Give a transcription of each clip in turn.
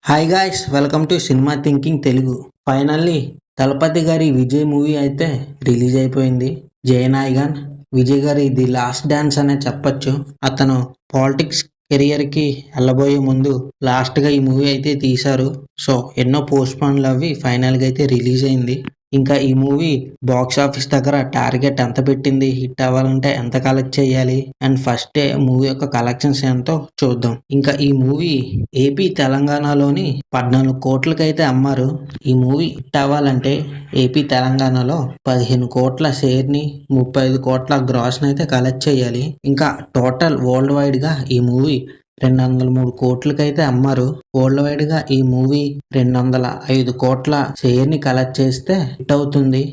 Hi guys, welcome to cinema thinking Telugu. Finally Thalapathy గారి Vijay movie అయితే release అయిపోయింది. జయనాయగన్ విజయ్ గారి ది లాస్ట్ డాన్స్ అనే చెప్పొచ్చు. అతను పాలిటిక్స్ కెరియర్కి వెళ్ళబోయే ముందు లాస్ట్గా ఈ మూవీ అయితే తీశారు. సో ఎన్నో పోస్ట్ పోన్లు అవి ఫైనల్గా అయితే రిలీజ్ అయింది. ఇంకా ఈ మూవీ బాక్స్ ఆఫీస్ దగ్గర టార్గెట్ ఎంత పెట్టింది, హిట్ అవ్వాలంటే ఎంత కలెక్ట్ చేయాలి అండ్ ఫస్ట్ డే మూవీ యొక్క కలెక్షన్స్ ఎంతో చూద్దాం. ఇంకా ఈ మూవీ ఏపీ తెలంగాణలోని 14 కోట్లకైతే అమ్మారు. ఈ మూవీ హిట్ అవ్వాలంటే ఏపీ తెలంగాణలో 15 కోట్ల షేర్ని 35 కోట్ల గ్రాస్ని అయితే కలెక్ట్ చేయాలి. ఇంకా టోటల్ వరల్డ్ వైడ్గా ఈ మూవీ 203 కోట్లకైతే అమ్మారు. వరల్డ్ వైడ్ గా ఈ మూవీ 205 కోట్ల షేర్ ని కలెక్ట్ చేస్తే హిట్ అవుతుంది.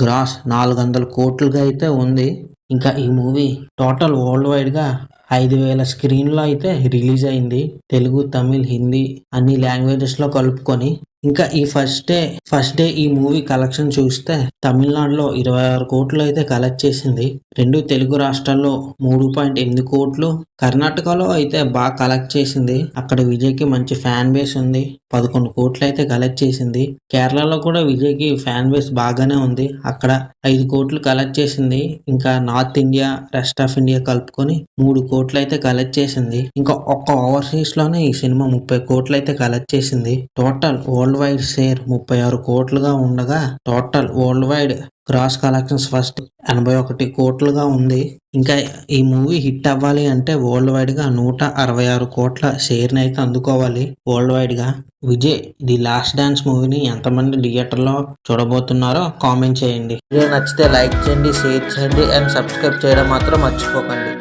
గ్రాస్ 400 కోట్లుగా అయితే ఉంది. ఇంకా ఈ మూవీ టోటల్ వరల్డ్ వైడ్ గా 5,000 స్క్రీన్లో అయితే రిలీజ్ అయింది. తెలుగు, తమిళ్, హిందీ అన్ని లాంగ్వేజెస్ లో కలుపుకొని. ఇంకా ఈ ఫస్ట్ డే ఈ మూవీ కలెక్షన్ చూస్తే తమిళనాడులో 26 కోట్లు అయితే కలెక్ట్ చేసింది. 2 తెలుగు రాష్ట్రాల్లో 3.8 కోట్లు, కర్ణాటకలో అయితే బాగా కలెక్ట్ చేసింది. అక్కడ విజయ్కి మంచి ఫ్యాన్ బేస్ ఉంది. 11 కోట్లు అయితే కలెక్ట్ చేసింది. కేరళలో కూడా విజయ్కి ఫ్యాన్ బేస్ బాగానే ఉంది. అక్కడ 5 కోట్లు కలెక్ట్ చేసింది. ఇంకా north India, rest of India కలుపుకొని 3 కోట్లు అయితే కలెక్ట్ చేసింది. ఇంకా ఒక్క ఓవర్సీస్ లోనే ఈ సినిమా 30 కోట్లు అయితే కలెక్ట్ చేసింది. టోటల్ వరల్డ్ వైడ్ షేర్ 36 కోట్లుగా ఉండగా total worldwide gross collections first 81 కోట్లుగా ఉంది. ఇంకా ఈ మూవీ హిట్ అవ్వాలి అంటే వరల్డ్ వైడ్ గా 166 కోట్ల షేర్ని అయితే అందుకోవాలి. వరల్డ్ వైడ్ గా విజయ్ ది లాస్ట్ డాన్స్ మూవీని ఎంతమంది థియేటర్లో చూడబోతున్నారో కామెంట్ చేయండి. వీడియో నచ్చితే లైక్ చేయండి, షేర్ చేయండి అండ్ సబ్స్క్రైబ్ చేయడం మాత్రం మర్చిపోకండి.